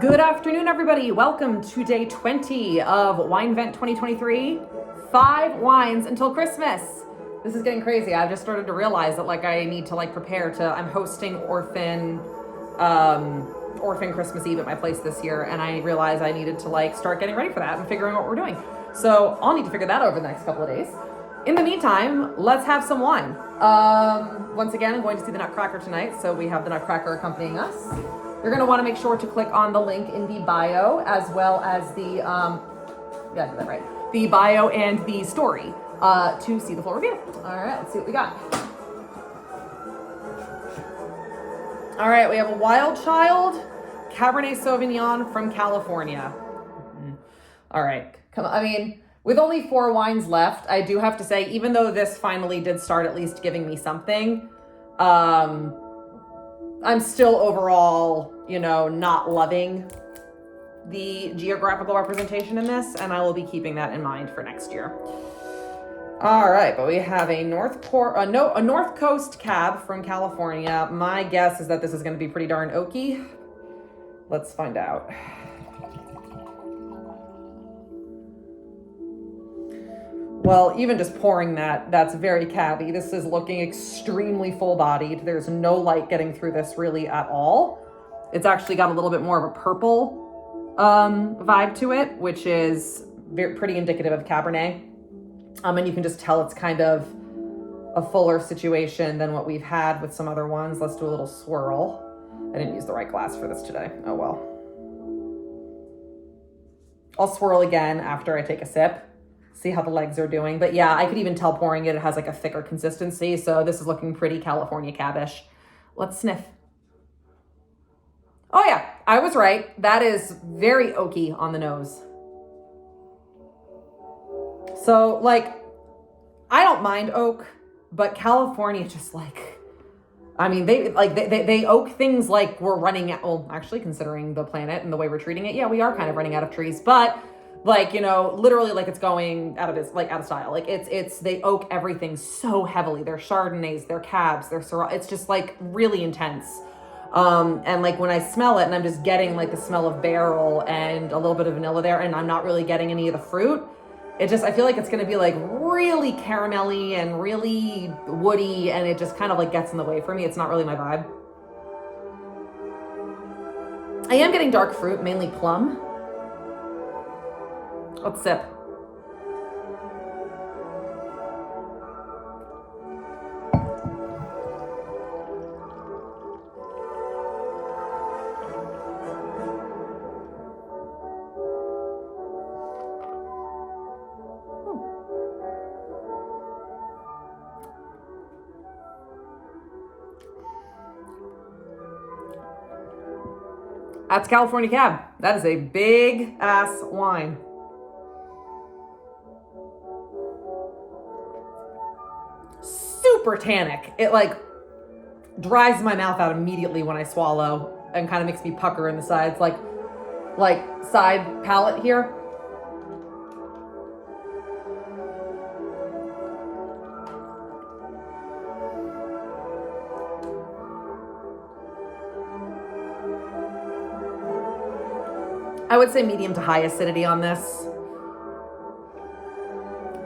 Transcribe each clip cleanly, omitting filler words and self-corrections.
Good afternoon, everybody. Welcome to day 20 of Winevent 2023. 5 wines until Christmas. This is getting crazy. I've just started to realize that I need to prepare to. I'm hosting Orphan Christmas Eve at my place this year, and I realized I needed to start getting ready for that and figuring out what we're doing. So I'll need to figure that out over the next couple of days. In the meantime, let's have some wine. Once again, I'm going to see the Nutcracker tonight, so we have the Nutcracker accompanying us. You're going to want to make sure to click on the link in the bio, as well as the, yeah, I did that right, the bio and the story to see the full review. All right, let's see what we got. All right, we have a Wild Child Cabernet Sauvignon from California. All right, come on. I mean, with only 4 wines left, I do have to say, even though this finally did start at least giving me something, I'm still overall, not loving the geographical representation in this, and I will be keeping that in mind for next year. All right, but we have a North Coast cab from California. My guess is that this is going to be pretty darn oaky. Let's find out. Well, even just pouring that's very cabby. This is looking extremely full-bodied. There's no light getting through this really at all. It's actually got a little bit more of a purple vibe to it, which is pretty indicative of Cabernet. And you can just tell it's kind of a fuller situation than what we've had with some other ones. Let's do a little swirl. I didn't use the right glass for this today. Oh well. I'll swirl again after I take a sip. See how the legs are doing. But yeah, I could even tell pouring it has a thicker consistency. So this is looking pretty California cabish. Let's sniff. Oh yeah, I was right. That is very oaky on the nose. So I don't mind oak, but California just they oak things like we're running out. Well, actually considering the planet and the way we're treating it, yeah, we are kind of running out of trees, but literally it's going out of style. They oak everything so heavily. Their Chardonnays, their Cabs, their Syrah, it's just really intense. And when I smell it and I'm just getting the smell of barrel and a little bit of vanilla there, and I'm not really getting any of the fruit, I feel like it's going to be really caramelly and really woody, and it just kind of gets in the way for me. It's not really my vibe. I am getting dark fruit, mainly plum. Let's sip. That's California Cab. That is a big ass wine. Super tannic. It dries my mouth out immediately when I swallow and kind of makes me pucker in the sides, like side palate here. I would say medium to high acidity on this.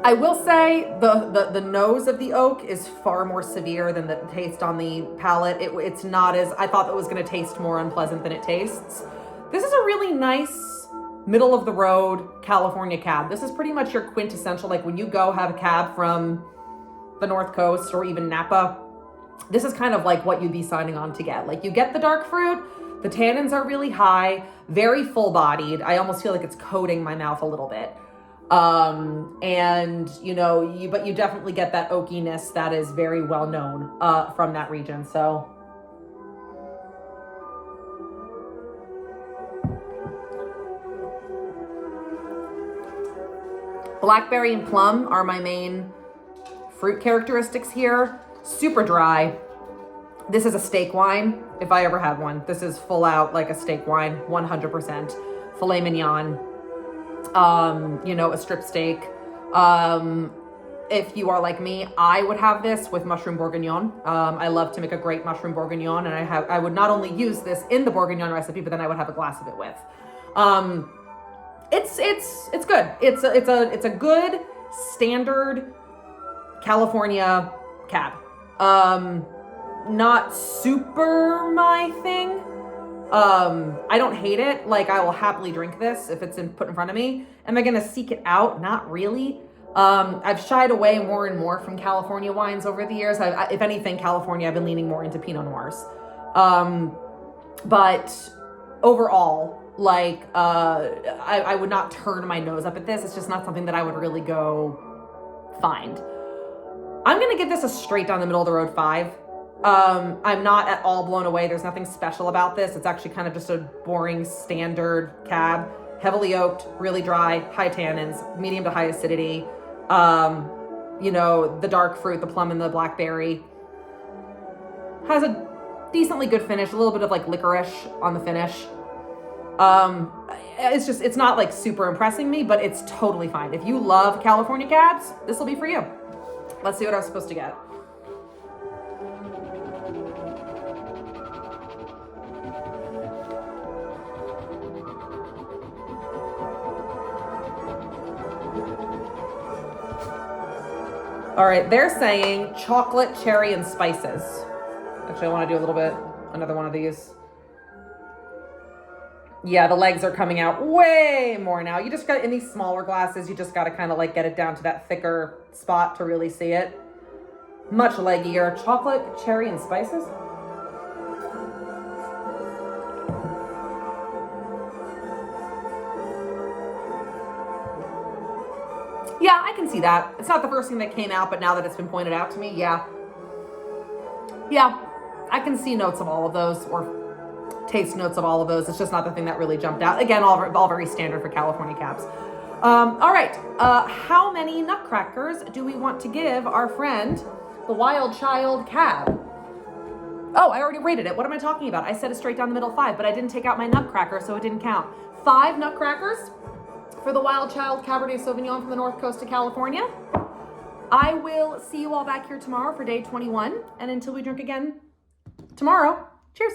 I will say the nose of the oak is far more severe than the taste on the palate. It's not as, I thought it was going to taste more unpleasant than it tastes. This is a really nice middle of the road California cab. This is pretty much your quintessential, when you go have a cab from the North Coast or even Napa, this is kind of what you'd be signing on to get. You get the dark fruit, the tannins are really high, very full bodied. I almost feel like it's coating my mouth a little bit. But you definitely get that oakiness that is very well known from that region. So blackberry and plum are my main fruit characteristics here. Super dry. This is a steak wine, if I ever had one. This is full out a steak wine, 100%. Filet mignon, a strip steak. if you are like me, I would have this with mushroom bourguignon. I love to make a great mushroom bourguignon, and I would not only use this in the bourguignon recipe, but then I would have a glass of it with. It's good. It's a good standard California cab. Not super my thing. I don't hate it. Like, I will happily drink this if it's put in front of me. Am I gonna seek it out? Not really. I've shied away more and more from California wines over the years. If anything, California, I've been leaning more into Pinot Noirs. But overall, like, I would not turn my nose up at this. It's just not something that I would really go find. I'm going to give this a straight down the middle of the road 5. I'm not at all blown away. There's nothing special about this. It's actually kind of just a boring standard cab. Heavily oaked, really dry, high tannins, medium to high acidity. You know, the dark fruit, the plum and the blackberry. Has a decently good finish, a little bit of like licorice on the finish. It's not like super impressing me, but it's totally fine. If you love California cabs, this will be for you. Let's see what I was supposed to get. All right, they're saying chocolate, cherry, and spices. Actually, I want to do another one of these. Yeah, the legs are coming out way more now. You just got, in these smaller glasses, you just got to kind of like get it down to that thicker spot to really see it. Much leggier. Chocolate, cherry, and spices. Yeah, I can see that. It's not the first thing that came out, but now that it's been pointed out to me, yeah. Yeah, I can see notes of all of those, or taste notes of all of those. It's just not the thing that really jumped out. Again, all very standard for California cabs. All right, how many nutcrackers do we want to give our friend, the Wild Child cab? Oh, I already rated it. What am I talking about? I said a straight down the middle 5, but I didn't take out my nutcracker, so it didn't count. 5 nutcrackers for the Wild Child Cabernet Sauvignon from the North Coast of California. I will see you all back here tomorrow for day 21. And until we drink again tomorrow, cheers.